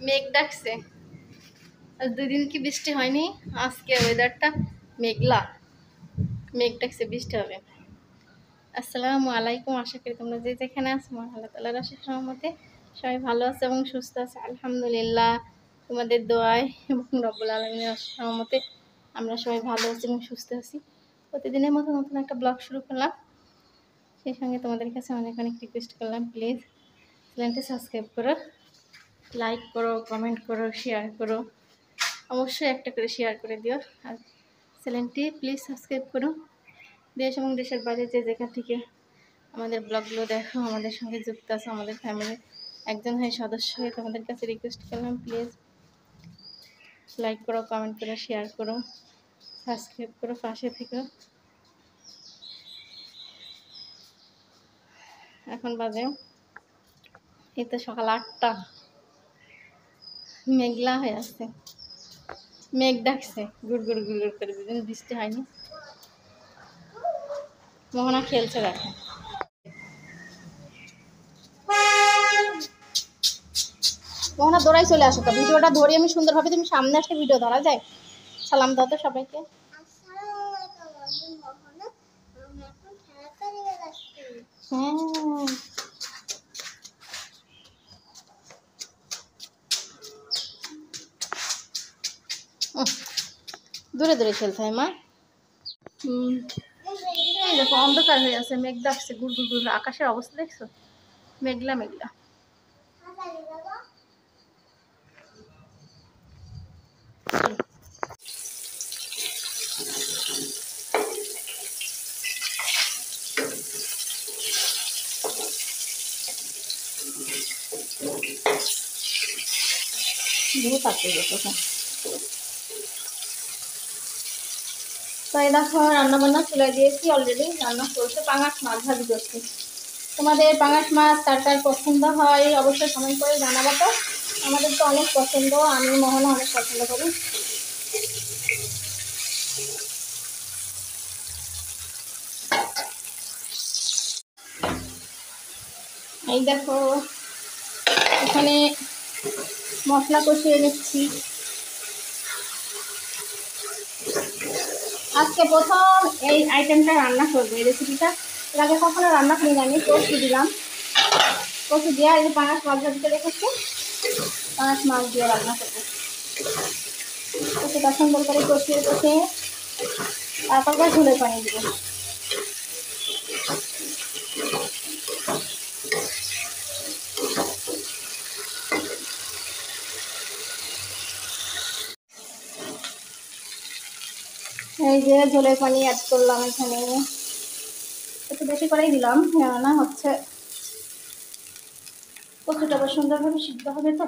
মেঘ ডাকছে। আজ 2 দিন কি বৃষ্টি হয়নি, আজকে ওয়েদারটা মেঘলা। মেঘ ডাকছে, বৃষ্টি হবে। আসসালামু আলাইকুম, আশা করি তোমরা যে যেখানে আছো আল্লাহ তাআলার অশেষ রহমতে সবাই ভালো আছে এবং সুস্থ আছে। আলহামদুলিল্লাহ, তোমাদের দোয়ায় এবং রব্বুল আলামিনের অশেষ রহমতে আমরা সবাই ভালো আছি এবং সুস্থ আছি। প্রতিদিনের মতো নতুন একটা ব্লগ শুরু করলাম, সেই সঙ্গে তোমাদের কাছে অনেক অনেক রিকোয়েস্ট করলাম, প্লিজ চ্যানেলটি সাবস্ক্রাইব করো, লাইক করো, কমেন্ট করো, শেয়ার করো। অবশ্যই একটা করে শেয়ার করে দিও। আর চ্যানেলটি প্লিজ সাবস্ক্রাইব করো। দেশ এবং দেশের বাইরে যে যেখান থেকে আমাদের ব্লগগুলো দেখো, আমাদের সঙ্গে যুক্ত আছে, আমাদের ফ্যামিলির একজন হয়ে সদস্য হয়ে তোমাদের কাছে রিকোয়েস্ট করলাম, প্লিজ লাইক করো, কমেন্ট করো, শেয়ার করো, সাবস্ক্রাইব করো, পাশে থেকো। এখন বাজে এই তো সকাল 8টা, মেঘলা হয়ে আসছে, মেঘ ডাকছে গুড় গুড় গুড় গুড় করে। 2 দিন বৃষ্টি হয়নি। মোহনা খেলছে, দেখো। মোহনা দৌড়াই চলে আসো, ভিডিওটা ধরে আমি সুন্দরভাবে, তুমি সামনে আসলে ভিডিও ধরা যায়। সালাম দাও তো সবাইকে। হ্যাঁ, দূরে দূরে খেলতে হয় মা। এই দেখো অন্ধকার হয়ে আছে, মেঘ ডাকছে গুড় গুড় গুড়। আকাশের অবস্থা দেখছো, মেঘলা মেঘলা। বহুত আছে দেখো। তো এই দেখো রান্না বান্না চলে দিয়েছি অলরেডি, রান্না করতে পাঙাশ মাছ ভাজি করছি। তোমাদের পাঙাশ মাছ কার কার পছন্দ হয় অবশ্যই কমেন্ট করে জানাবো। তো আমাদের তো অনেক পছন্দ, আমি মোহনা অনেক পছন্দ করি। এই দেখো এখানে মশলা কষিয়ে নিচ্ছি। আজকে প্রথম এই আইটেমটা রান্না করবো, এই রেসিপিটা এর আগে কখনো রান্না করি না। আমি কষি দিলাম, কষি দিয়ে এই যে পাঙাশ মাছ ভাজিতে রেখেছি, পাঙাশ মাছ দিয়ে রান্না করবো। কষিটা সুন্দর করে কষিয়ে কষিয়ে তারপর ঝোলের পানি দিব। এই যে ঝোলের পানি অ্যাড করলাম এখানে, একটু বেশি করেই দিলাম, কেননা হচ্ছে কচুটা আবার সুন্দরভাবে সিদ্ধ হবে। তো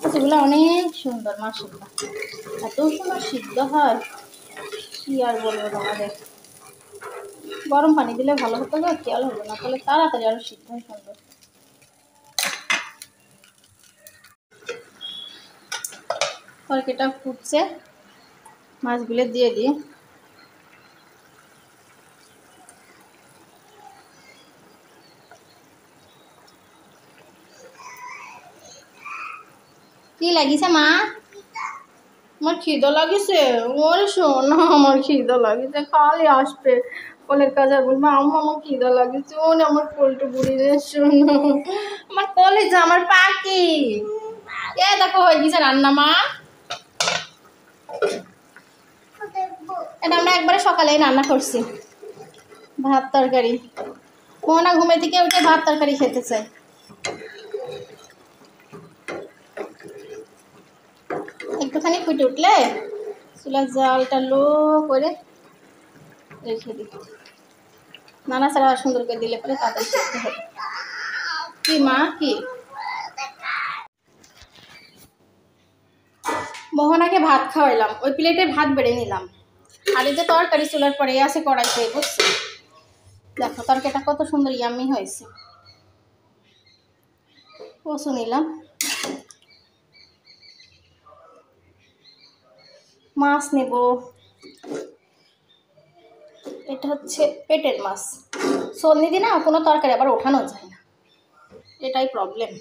কচুগুলো অনেক সুন্দর, মাশাআল্লাহ এত সুন্দর সিদ্ধ হয় কি আর বলবো তোমাদের। গরম পানি দিলে ভালো হতো, না খেয়াল হবে না, তাহলে তাড়াতাড়ি আরো সিদ্ধ হয় সুন্দর। তরকারিটা ফুটছে, মাছগুলো দিয়ে দিই। কি লাগিছে মা? আমার খিদে লাগিছে। ওরে শোন, আমার খিদে লাগিছে, খালি আসবে কোলের কাছে বলবো আম্মা আমার খিদে লাগিছে। ওরে আমার কোলটা বুড়ি রে, শোন আমার কলেজে আমার পাখি। এ দেখো হয়ে গেছে রান্না মা। এটা আমরা একবারে সকালেই রান্না করছি, ভাত তরকারি। মোহনা ঘুমে থেকে উঠে ভাত তরকারি খেতে চাই। একটুখানি ফুটে উঠলে চুলার জালটা লো করে রেখে দিই, নানা ছাড়া সুন্দর করে দিলে পরে তাড়াতাড়ি সিদ্ধ হবে। কি মা কি? মোহনাকে ভাত খাওয়াইলাম, ওই প্লেটে ভাত বেড়ে নিলাম। আর এই যে তরকারি চুলার পরে আছে কড়াইতে, বুঝছি। দেখো তরকারিটা কত সুন্দর ইয়ামি হয়েছে। কচু নিলাম, মাছ নেব। এটা হচ্ছে পেটের মাছ, সলনি দিয়ে না কোনো তরকারি আবার ওঠানো যায় না, এটাই প্রবলেম।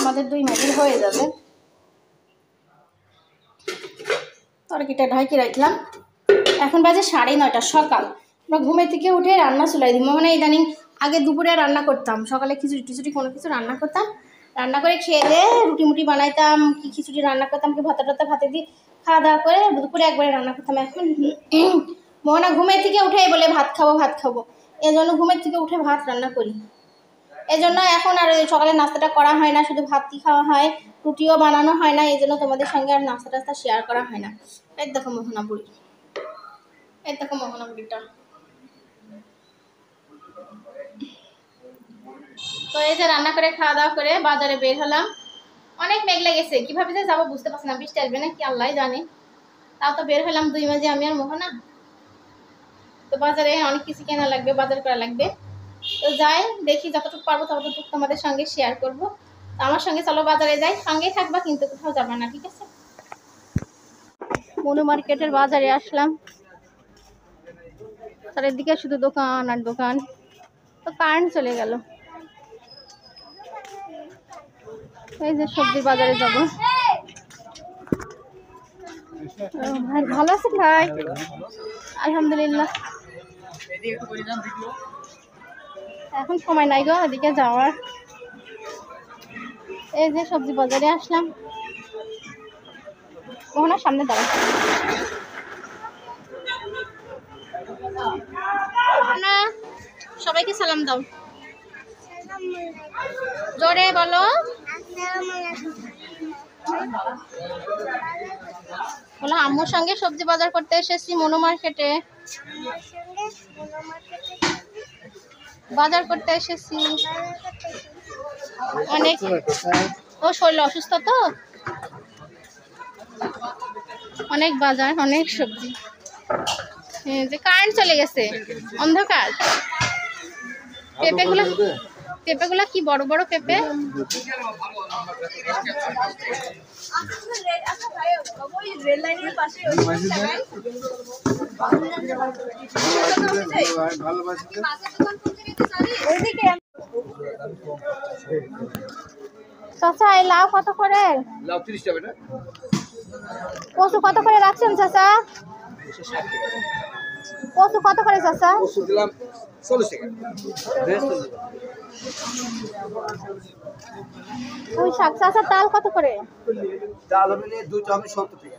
আমাদের 2 মিনিট হয়ে যাবে। তরকারিটা ঢাকি রাখলাম। এখন বাজে 9:30 সকাল। আমরা ঘুমের থেকে উঠে রান্না চুলাই দিই। মানে ইদানিং আগে দুপুরে রান্না করতাম, সকালে খিচুড়ি টিচুড়ি কোনো কিছু রান্না করতাম, রান্না করে খেয়ে দিয়ে রুটি মুটি বানাইতাম, কি খিচুড়ি রান্না করতাম, কি ভাতা টাতা ভাতে দিয়ে খাওয়া দাওয়া করে দুপুরে একবারে রান্না করতাম। এখন মোহনা ঘুমের থেকে উঠেই বলে ভাত খাবো ভাত খাবো, এই জন্য ঘুমের থেকে উঠে ভাত রান্না করি। এই জন্য এখন আর সকালে নাস্তাটা করা হয় না, শুধু ভাতই খাওয়া হয়, রুটিও বানানো হয় না। এই জন্য তোমাদের সঙ্গে আর নাস্তা টাস্তা শেয়ার করা হয় না। এই দেখো মোহনা বুড়ি, এই দেখো মোহনা বুড়িটা। তো এই যে রান্না করে খাওয়া দাওয়া করে বাজারে বের হলাম। অনেক মেঘ লেগেছে, কিভাবে যে যাবো বুঝতে পারছি না, বৃষ্টি আসবে না কি আল্লাহ জানে। তাও তো বের হলাম 2 মাঝে আমি আর মোহনা। তো বাজারে অনেক কিছু কেনা লাগবে, বাজার করা লাগবে। তো যাই, দেখি যতটুকু পারবো ততটুকু তোমাদের সঙ্গে শেয়ার করবো। তো আমার সঙ্গে চলো বাজারে যাই, সঙ্গেই থাকবা কিন্তু কোথাও যাবে না, ঠিক আছে? মনু মার্কেটের বাজারে আসলাম। চারিদিকে শুধু দোকান আর দোকান। তো কারেন্ট চলে গেল। এই যে সবজির বাজারে যাব। ভাই ভালো আছেন ভাই? আলহামদুলিল্লাহ। এখন সময় নাই গো এদিকে যাওয়ার। এই যে সবজি বাজারে আসলাম। মোহনার সামনে দাঁড়া। না, সবাইকে সালাম দাও, জোরে বলো। বলো আম্মুর সঙ্গে সবজি বাজার করতে এসেছি মনু মার্কেটে। বাজার করতে এসেছি অনেক। ও শরীর অসুস্থ তো, অনেক বাজার অনেক সবজি। যে কারেন্ট চলে গেছে, অন্ধকার। পেঁপেগুলো কি বড় বড় পেঁপে। চাচা এই লাউ কত করে? লাউ 30 টাকা। কচু কত করে রাখছেন চাচা? কচু কত করে চাচা? কচু দিলাম 40 টাকা। ওই শাক চাচা তাল কত করে? তাল হবে 2টা হবে 70 টাকা।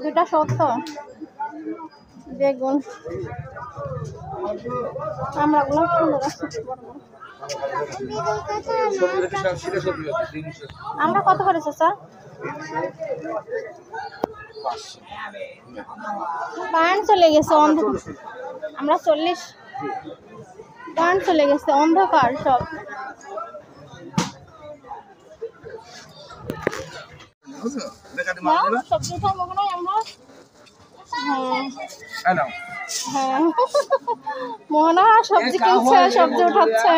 2টা 70। বেগুন আমরা গুলো সুন্দর আছে। আমরা কত করে চাচা? কারেন্ট চলে গেছে, আমরা 40। কারেন্ট চলে গেছে, অন্ধকার সব। সবজি উঠাই মনে হয় আমরা। হ্যাঁ মোহনা সবজি কিনছে, সবজি উঠাচ্ছে।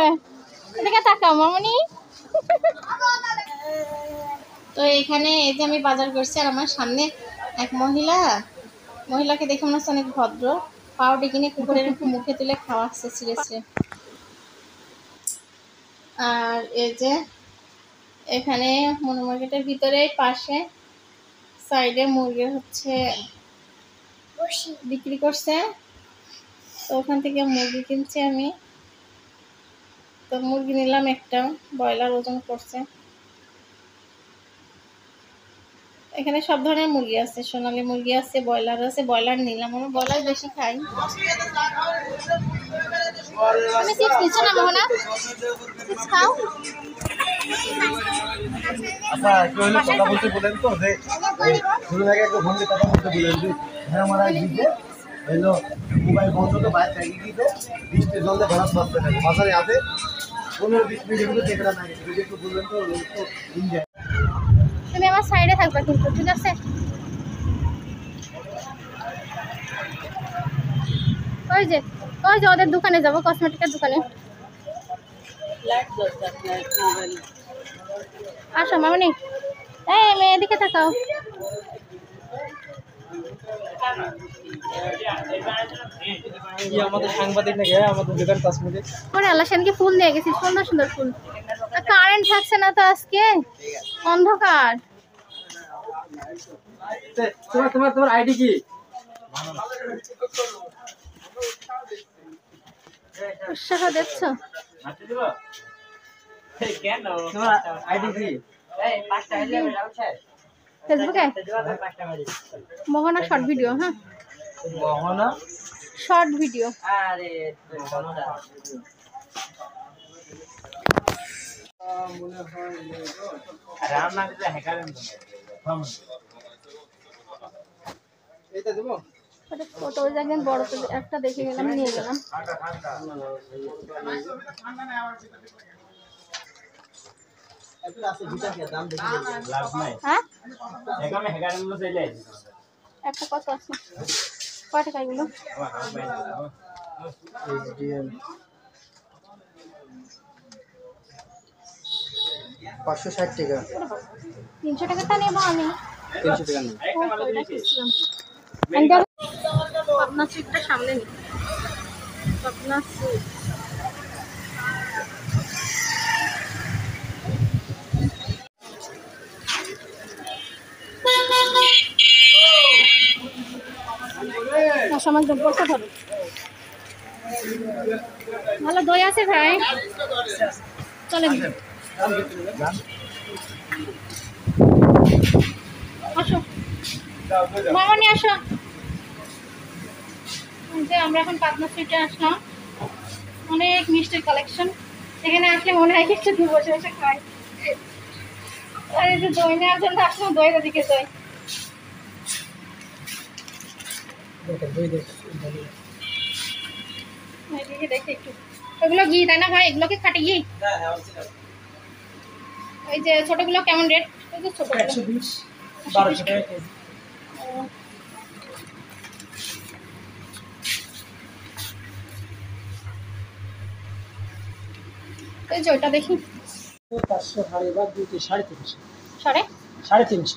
এদিকে তাকাও মামনি। তো এখানে এই যে আমি বাজার করছি, আর আমার সামনে এক মহিলাকে দেখে মনে হচ্ছে অনেক ভদ্র। পাউডি কিনে কুকুরের একটু মুখে তুলে খাওয়াচ্ছে ছিঁড়েছে। আর এই যে এখানে মনু মার্কেটের ভিতরে পাশে সাইডে মুরগি হচ্ছে বিক্রি করছে। তো ওখান থেকে মুরগি কিনছি আমি। তো মুরগি নিলাম একটা, ব্রয়লার ওজন করছে। এখানে সব ধরনের মুরগি আছে, সোনালী মুরগি আছে, ব্রয়লার আছে। ব্রয়লার নিলাম, আমি ব্রয়লার বেশি খাই। তুমি চিপস নিচ্ছ না মোহনা? চিপস খাও। আচ্ছা একটু হলে কথা বলতে বলেন তো, যে শুরু থেকে একটু ফোন দিয়ে কথা বলতে বলেন যে হ্যাঁ আমার দিতে হলো মোবাইল বন্ধ তো বাইরে থেকে গিয়ে 20 জলদি ভরাস করতে হবে বাজারে আছে 15-20 মিনিটের মধ্যে দেখে না গেছে। যদি একটু বললেন তো ইন্ডিয়া। তুমি আমার সাইডে থাকবা কিন্তু, ঠিক আছে? ওই যে ওদের দোকানে যাবো, কসমেটিকের দোকানে। আসো মামনি, এই মেয়ে এদিকে তাকাও। আমাদের সাংবাদিক নাকি আমাদের দোকান কসমেটিক্স পরে আল্লাহকে ফুল নিয়ে গেছি, সুন্দর সুন্দর ফুল। কারেন্ট থাকছে না তো আজকে, অন্ধকার। তোমার তোমার তোমার আইডি কি? উৎসাহ দেখছো? তোমার আইডি কি? ফেসবুকে মোহনা শর্ট ভিডিও। হ্যাঁ, মোহনা শর্ট ভিডিও। এইটা দেবো। ফটো একদিন বড় একটা দেখে গেলাম, নিয়ে গেলাম। হ্যাঁ, একটা কত আছে? কয় টাকা এগুলো? 560 টাকা। 300 টাকাটা নেবো আমি। 300 টাকা নেই। পাবনা সুইটটা সামনে নি, পাবনা সুইট। ভালো দই আছে ভাই, চলেন আসো মামনি আসো। যে আমরা এখন পাবনা সুইটে আসলাম, অনেক মিষ্টির কালেকশন। এখানে আসলে মনে হয় কিছু দু বসে বসে খাই। আর এই যে দই নেওয়ার জন্য আসলাম, দইয়ের ওদিকে দই। এদিকে দেখি একটু, ওগুলো ঘি তাই না ভাই? এগুলোকে খাটে ঘি। ওই যে ছোটগুলো কেমন রেট? ওই যে ছোট 120 1200 টাকা কেজি। ওই যে ওটা দেখি 500 হাড়ি বা 350 সাড়ে 350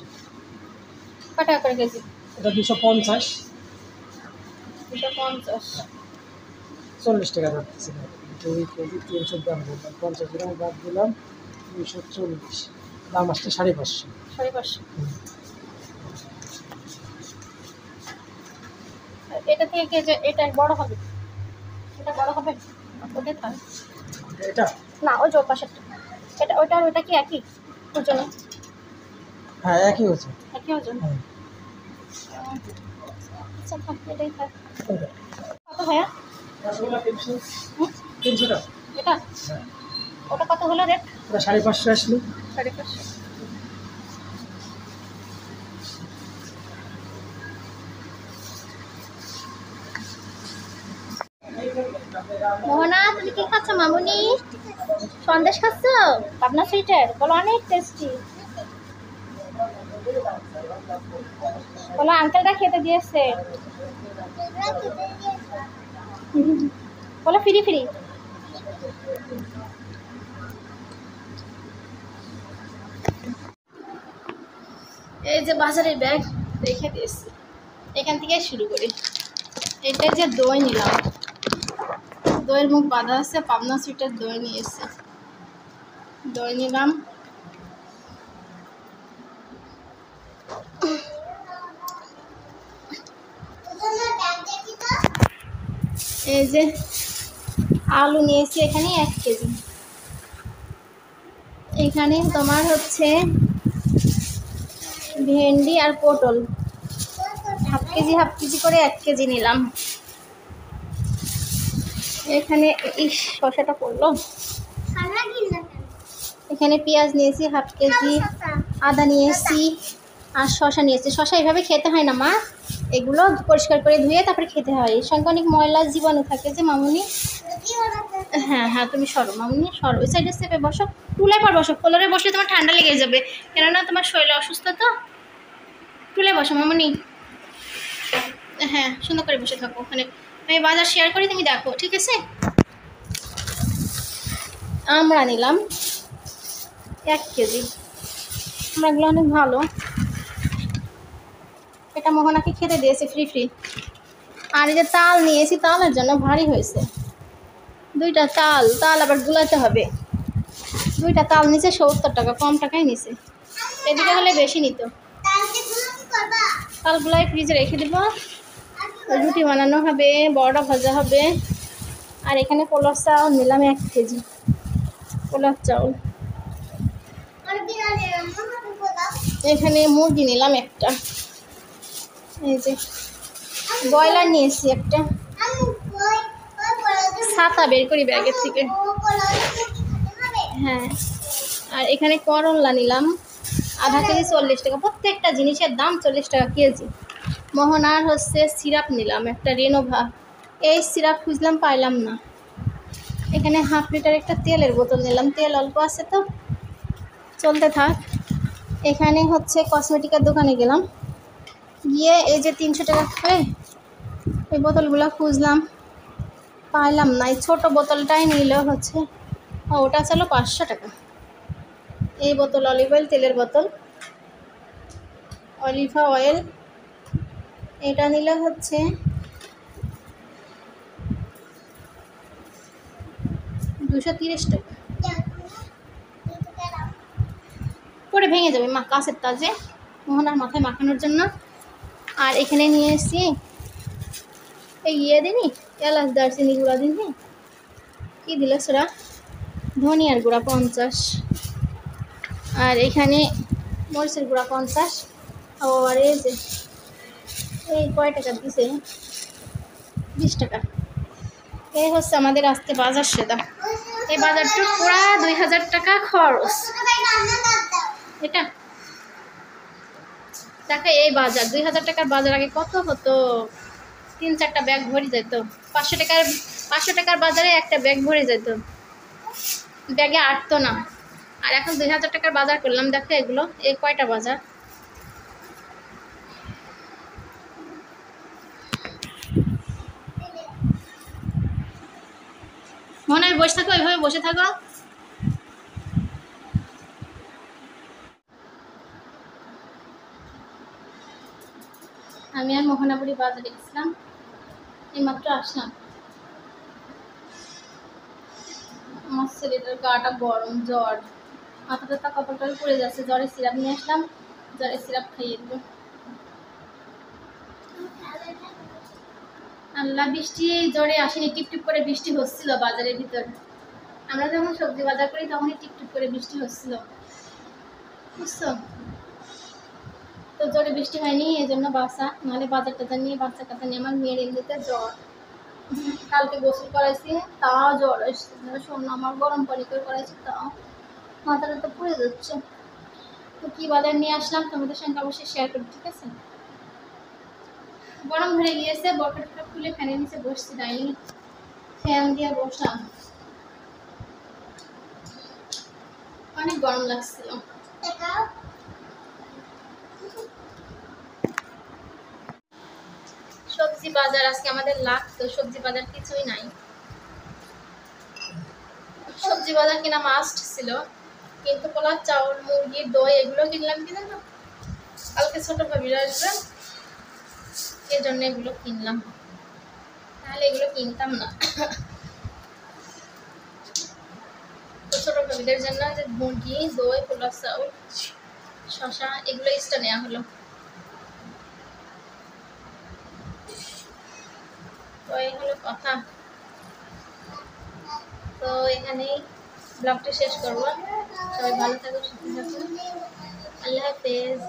কয় টাকা করে কেজি? এটা 250 250। 40 টাকা যাচ্ছে। 2 কেজি 300 গ্রাম বললাম, 50 গ্রাম বাদ দিলাম 240, দাম আসছে 550। 550। এটা থেকে যে এটা বড় হবে, এটা বড় হবে ওটা থাক। এটা না ওই যে পাশেরটা, এটা ওইটা আর ওইটা কি একই ওজন? হ্যাঁ একই হচ্ছে। একই ওজন। আচ্ছা থাক, এটাই থাক। কত ভাইয়া? রসগোল্লা 300 টাকা। এটা ওটা কত হলো রেট? ওটা 550 আসলো। 550। মোহনা তুমি কি খাচ্ছ মামুনি? সন্দেশ খাচ্ছ? পাবনা সুইটের বলো, অনেক টেস্টি। বলো আঙ্কেলটা খেতে দিয়েছে, বলো ফ্রি ফ্রি। এই যে বাজারের ব্যাগ রেখে দিয়েছি, এখান থেকে শুরু করি। এটা যে দই নিলাম, দইয়ের মুখ বাঁধা আছে, পাবনা সুইটের দই নিয়েছি। দই নিলাম, এই যে আলু নিয়েছি এখানে 1 কেজি। এখানে তোমার হচ্ছে ভেন্ডি আর পটল হাফ কেজি করে 1 কেজি নিলাম। এখানে শসাটা পড়লো। এখানে পেঁয়াজ নিয়েছি হাফ কেজি, আদা নিয়েছি আর শসা নিয়েছি। শসা এভাবে খেতে হয় না মা, এগুলো পরিষ্কার করে ধুয়ে তারপরে খেতে হয়। এর সঙ্গে অনেক ময়লা জীবাণু থাকে যে মামুনি। হ্যাঁ হ্যাঁ তুমি সরো মামুনি, সরো। ওই সাইডে চেপে বসো, টুলে পর বসো। ফ্লোরে বসলে তোমার ঠান্ডা লেগে যাবে, কেননা তোমার শরীরে অসুস্থ তো। টুলে বসো মামুনি। হ্যাঁ সুন্দর করে বসে থাকো ওখানে, আমি বাজার শেয়ার করি, তুমি দেখো ঠিক আছে। আমরা নিলাম 1 কেজি, আমরাগুলো অনেক ভালো। এটা মোহনাকে খেতে দিয়েছি ফ্রি ফ্রি। আর এই যে তাল নিয়েছি, তালের জন্য ভারী হয়েছে। 2টা তাল আবার গুলাতে হবে। 2টা তাল নিচে 70 টাকা, কম টাকায় নিছে। এদিকে হলে বেশি নিত। তালগুলাই ফ্রিজে রেখে দিব, রুটি বানানো হবে, বড়া ভাজা হবে। আর এখানে পোলার চাউল নিলাম 1 কেজি পোলার চাউল। এখানে মুরগি নিলাম একটা, এই যে ব্রয়লার নিয়েছি একটা। ছাতা বের করি ব্যাগের থেকে। হ্যাঁ, আর এখানে করলা নিলাম আধা কেজি 40 টাকা। প্রত্যেকটা জিনিসের দাম 40 টাকা কেজি। মোহনার হচ্ছে সিরাপ নিলাম একটা রেনোভা। এই সিরাপ খুঁজলাম, পাইলাম না। এখানে 1/2 লিটার একটা তেলের বোতল নিলাম, তেল অল্প আছে তো চলতে থাক। এখানে হচ্ছে কসমেটিকের দোকানে গেলাম, গিয়ে এই যে 300 টাকা করে এই বোতলগুলো খুঁজলাম, পাইলাম না। এই ছোটো বোতলটাই নিল হচ্ছে, ওটা ছিল 500 টাকা। এই বোতল অলিভ অয়েল, তেলের বোতল অলিভা অয়েল, এটা নিলে হচ্ছে 230 টাকা। পরে ভেঙে যাবে মা, কাছের তাজে মোহনার মাথায় মাখানোর জন্য। আর এখানে নিয়ে এসেছি এই দিনই এলাচ দারচিনি গুঁড়া দিনই কি দিল সেটা, ধনিয়ার গুঁড়া 50। আর এখানে মরিচের গুঁড়া 50। আর এই যে এই কয় টাকা দিছে, 20 টাকা। এই হচ্ছে আমাদের আজকে বাজার সেদা। এই বাজারটা পুরা 2000 টাকা খরচ। এটা দেখো, এই বাজার 2000 টাকার বাজার আগে কত হতো, 3-4টা ব্যাগ ভরে যেত। 500 টাকার বাজারে একটা ব্যাগ ভরে যেত, ব্যাগে আটতো না। আর এখন 2000 টাকার বাজার করলাম, দেখো এগুলো এই কয়টা বাজার। মনে হয় বসে থাকো, ওইভাবে বসে থাকো। আমি আর মোহনাপুরি বাজারে গেছিলাম, এইমাত্র আসলাম। আমার ছেলেটার গাটা গরম, জ্বর, মাথা ব্যথা কপালটাল পড়ে যাচ্ছে। জ্বরের সিরাপ নিয়ে আসলাম, জ্বরের সিরাপ খাইয়ে দেবো। আল্লাহ, বৃষ্টি জ্বরে আসেনি, টিপটিপ করে বৃষ্টি হচ্ছিল বাজারের ভিতর। আমরা যখন সবজি বাজার করি তখনই টিপটিপ করে বৃষ্টি হচ্ছিল, বুঝছো তো। জ্বরে বৃষ্টি হয়নি, এই জন্য বাসা, নাহলে বাজার টাজার নিয়ে বাচ্চা কাচ্চা নিয়ে আমার মেয়ের এমনিতে জ্বর। কালকে গোসল করাইছি, তাও জ্বর আসছে। শোনো, আমার গরম পানি করে করাইছি, তাও মাথাটা তো পুড়ে যাচ্ছে। তো কী বাজার নিয়ে আসলাম তোমাদের সঙ্গে অবশ্যই শেয়ার করি, ঠিক আছে। গরম ধরে গিয়েছে, বরফটা খুলে ফ্যানের নিচে বসছি, ডাইনিং ফ্যান দিয়ে বসা, অনেক গরম লাগছিল। সবজি বাজার আজকে আমাদের লাগতো, সবজি বাজার কিছুই নাই। সবজি বাজার কিনা মাস্ট ছিল, কিন্তু পোলার চাউল, মুরগি, দই এগুলো কিনলাম কি জানো, কালকে ছোট ভাবিরা আসবে, এই জন্য এগুলো কিনলাম, তাহলে এগুলো কিনতাম না। তো ছোট ভাবিদের জন্য যে মুরগি, দই, পোলার চাউল, শশা এগুলো এক্সট্রা নেওয়া হলো। তো এই হলো কথা। তো এখানেই ব্লগটা শেষ করবো। সবাই ভালো থাকো, সুস্থ থাকো, আল্লাহ হাফেজ।